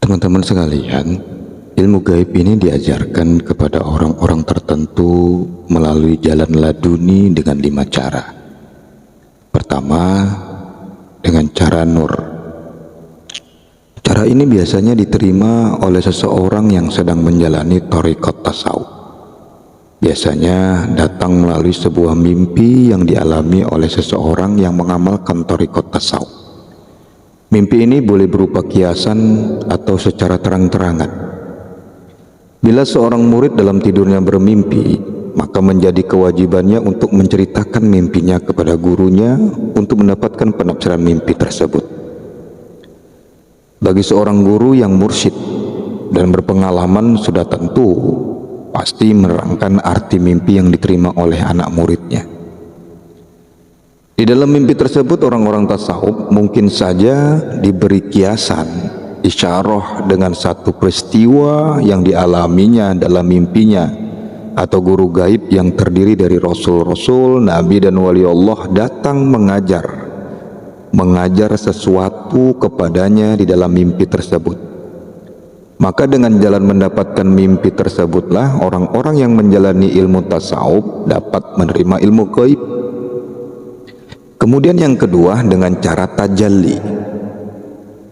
Teman-teman sekalian, ilmu gaib ini diajarkan kepada orang-orang tertentu melalui jalan laduni dengan 5 cara. Pertama, dengan cara nur. Cara ini biasanya diterima oleh seseorang yang sedang menjalani thariqat tasawuf. Biasanya datang melalui sebuah mimpi yang dialami oleh seseorang yang mengamalkan thariqat tasawuf. Mimpi ini boleh berupa kiasan atau secara terang-terangan. Bila seorang murid dalam tidurnya bermimpi, maka menjadi kewajibannya untuk menceritakan mimpinya kepada gurunya untuk mendapatkan penafsiran mimpi tersebut. Bagi seorang guru yang mursyid dan berpengalaman sudah tentu pasti menerangkan arti mimpi yang diterima oleh anak muridnya. Di dalam mimpi tersebut orang-orang tasawuf mungkin saja diberi kiasan, isyarah dengan satu peristiwa yang dialaminya dalam mimpinya, atau guru gaib yang terdiri dari rasul-rasul, nabi dan wali Allah datang mengajar sesuatu kepadanya di dalam mimpi tersebut. Maka dengan jalan mendapatkan mimpi tersebutlah orang-orang yang menjalani ilmu tasawuf dapat menerima ilmu gaib. Kemudian yang kedua dengan cara tajalli.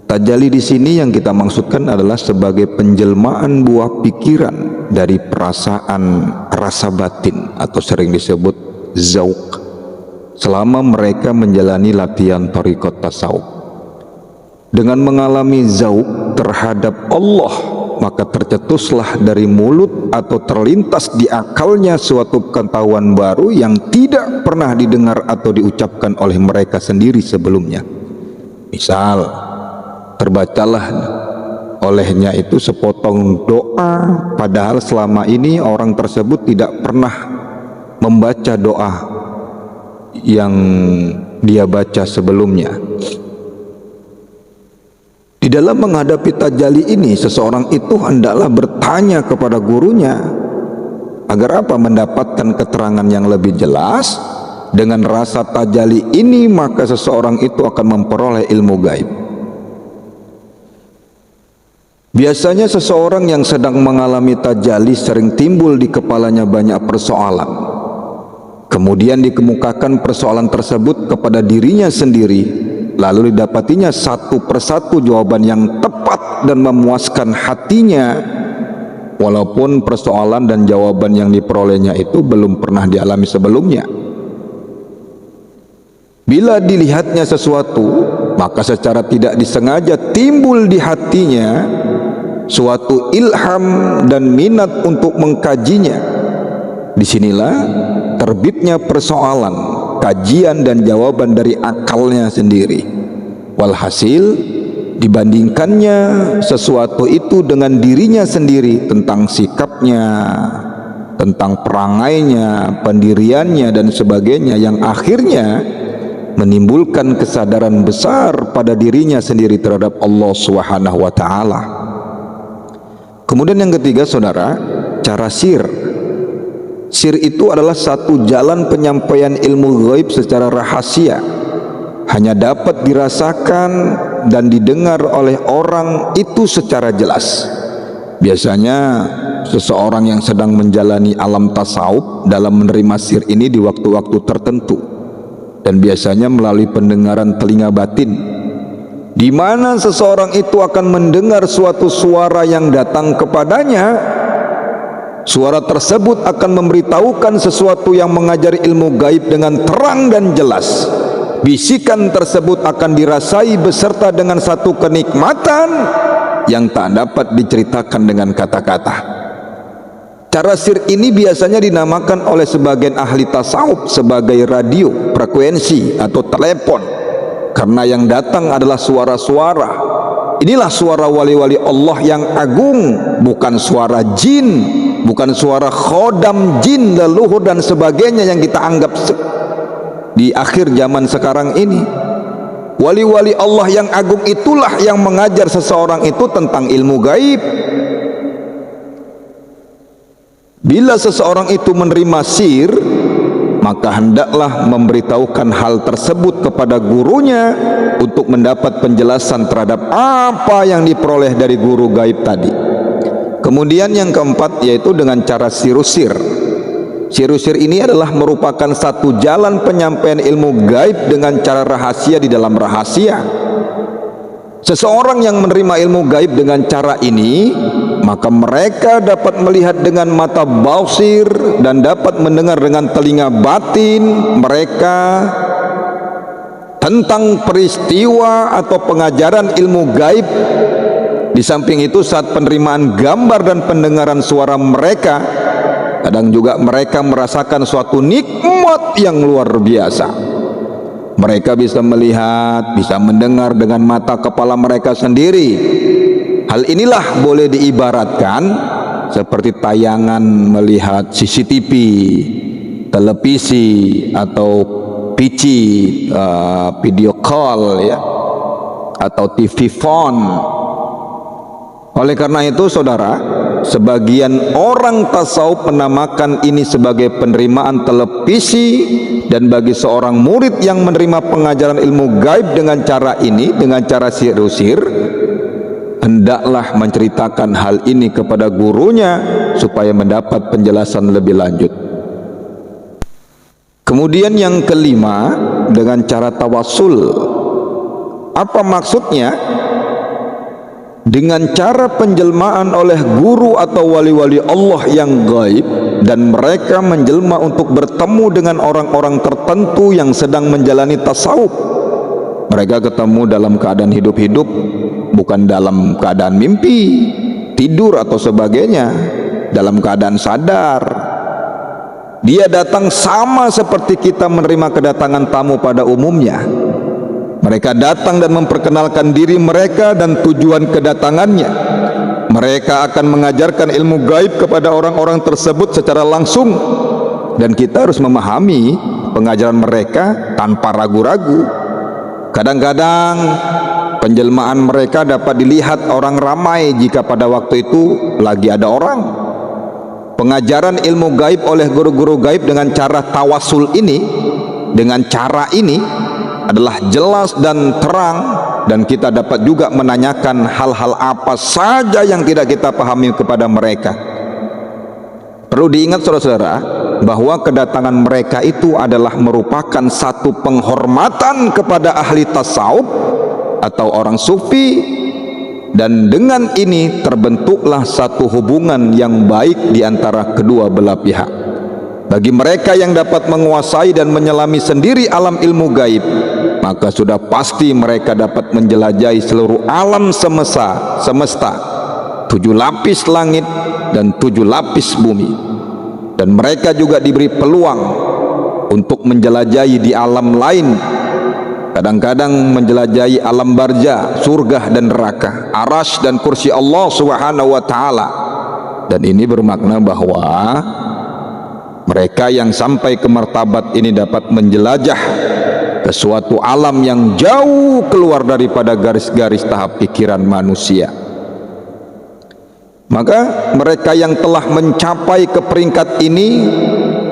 Tajalli di sini yang kita maksudkan adalah sebagai penjelmaan buah pikiran dari perasaan rasa batin atau sering disebut zauq selama mereka menjalani latihan thariqat tasawuf. Dengan mengalami zauq terhadap Allah, maka tercetuslah dari mulut atau terlintas di akalnya suatu pengetahuan baru yang tidak pernah didengar atau diucapkan oleh mereka sendiri sebelumnya. Misal, terbacalah olehnya itu sepotong doa, padahal selama ini orang tersebut tidak pernah membaca doa yang dia baca sebelumnya. Di dalam menghadapi tajalli ini, seseorang itu hendaklah bertanya kepada gurunya agar apa? Mendapatkan keterangan yang lebih jelas. Dengan rasa tajalli ini maka seseorang itu akan memperoleh ilmu gaib. Biasanya seseorang yang sedang mengalami tajalli sering timbul di kepalanya banyak persoalan. Kemudian dikemukakan persoalan tersebut kepada dirinya sendiri, lalu didapatinya satu persatu jawaban yang tepat dan memuaskan hatinya, walaupun persoalan dan jawaban yang diperolehnya itu belum pernah dialami sebelumnya. Bila dilihatnya sesuatu, maka secara tidak disengaja timbul di hatinya suatu ilham dan minat untuk mengkajinya. Disinilah terbitnya persoalan, kajian dan jawaban dari akalnya sendiri. Walhasil dibandingkannya sesuatu itu dengan dirinya sendiri, tentang sikapnya, tentang perangainya, pendiriannya dan sebagainya, yang akhirnya menimbulkan kesadaran besar pada dirinya sendiri terhadap Allah Subhanahu wa taala. Kemudian yang ketiga, saudara, cara sir. Sir itu adalah satu jalan penyampaian ilmu gaib secara rahasia, hanya dapat dirasakan dan didengar oleh orang itu secara jelas. Biasanya seseorang yang sedang menjalani alam tasawuf dalam menerima sir ini di waktu-waktu tertentu, dan biasanya melalui pendengaran telinga batin, di mana seseorang itu akan mendengar suatu suara yang datang kepadanya. Suara tersebut akan memberitahukan sesuatu yang mengajari ilmu gaib dengan terang dan jelas. Bisikan tersebut akan dirasai beserta dengan satu kenikmatan yang tak dapat diceritakan dengan kata-kata. Cara sir ini biasanya dinamakan oleh sebagian ahli tasawuf sebagai radio, frekuensi atau telepon, karena yang datang adalah suara-suara. Inilah suara wali-wali Allah yang agung, bukan suara jin, bukan suara khodam jin, leluhur dan sebagainya yang kita anggap di akhir zaman sekarang ini. Wali-wali Allah yang agung itulah yang mengajar seseorang itu tentang ilmu gaib. Bila seseorang itu menerima sir, maka hendaklah memberitahukan hal tersebut kepada gurunya untuk mendapat penjelasan terhadap apa yang diperoleh dari guru gaib tadi. Kemudian yang keempat yaitu dengan cara sirusir. Sirusir ini adalah merupakan satu jalan penyampaian ilmu gaib dengan cara rahasia di dalam rahasia. Seseorang yang menerima ilmu gaib dengan cara ini, maka mereka dapat melihat dengan mata basir dan dapat mendengar dengan telinga batin mereka tentang peristiwa atau pengajaran ilmu gaib. Di samping itu, saat penerimaan gambar dan pendengaran suara mereka, kadang juga mereka merasakan suatu nikmat yang luar biasa. Mereka bisa melihat, bisa mendengar dengan mata kepala mereka sendiri. Hal inilah boleh diibaratkan seperti tayangan melihat CCTV, televisi, atau PC, video call ya, atau TV phone. Oleh karena itu saudara, sebagian orang tasawuf menamakan ini sebagai penerimaan televisi, dan bagi seorang murid yang menerima pengajaran ilmu gaib dengan cara ini, dengan cara sirusir, hendaklah menceritakan hal ini kepada gurunya supaya mendapat penjelasan lebih lanjut. Kemudian yang kelima, dengan cara tawasul. Apa maksudnya? Dengan cara penjelmaan oleh guru atau wali-wali Allah yang gaib, dan mereka menjelma untuk bertemu dengan orang-orang tertentu yang sedang menjalani tasawuf. Mereka ketemu dalam keadaan hidup-hidup, bukan dalam keadaan mimpi, tidur atau sebagainya, dalam keadaan sadar. Dia datang sama seperti kita menerima kedatangan tamu pada umumnya. Mereka datang dan memperkenalkan diri mereka dan tujuan kedatangannya. Mereka akan mengajarkan ilmu gaib kepada orang-orang tersebut secara langsung, dan kita harus memahami pengajaran mereka tanpa ragu-ragu. Kadang-kadang penjelmaan mereka dapat dilihat orang ramai jika pada waktu itu lagi ada orang. Pengajaran ilmu gaib oleh guru-guru gaib dengan cara tawasul ini, dengan cara ini adalah jelas dan terang, dan kita dapat juga menanyakan hal-hal apa saja yang tidak kita pahami kepada mereka. Perlu diingat saudara-saudara bahwa kedatangan mereka itu adalah merupakan satu penghormatan kepada ahli tasawuf atau orang sufi, dan dengan ini terbentuklah satu hubungan yang baik di antara kedua belah pihak. Bagi mereka yang dapat menguasai dan menyelami sendiri alam ilmu gaib, maka sudah pasti mereka dapat menjelajahi seluruh alam semesta, 7 lapis langit dan 7 lapis bumi. Dan mereka juga diberi peluang untuk menjelajahi di alam lain, kadang-kadang menjelajahi alam barza, surga dan neraka, arasy dan kursi Allah Subhanahu wa taala. Dan ini bermakna bahwa mereka yang sampai ke martabat ini dapat menjelajah ke suatu alam yang jauh keluar daripada garis-garis tahap pikiran manusia. Maka mereka yang telah mencapai ke peringkat ini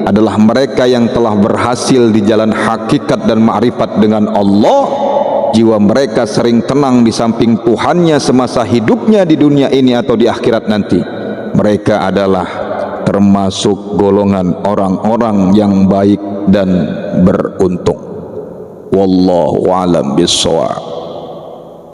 adalah mereka yang telah berhasil di jalan hakikat dan ma'rifat dengan Allah. Jiwa mereka sering tenang di samping Tuhannya semasa hidupnya di dunia ini atau di akhirat nanti. Mereka adalah termasuk golongan orang-orang yang baik dan beruntung. Wallahu a'lam bishawab.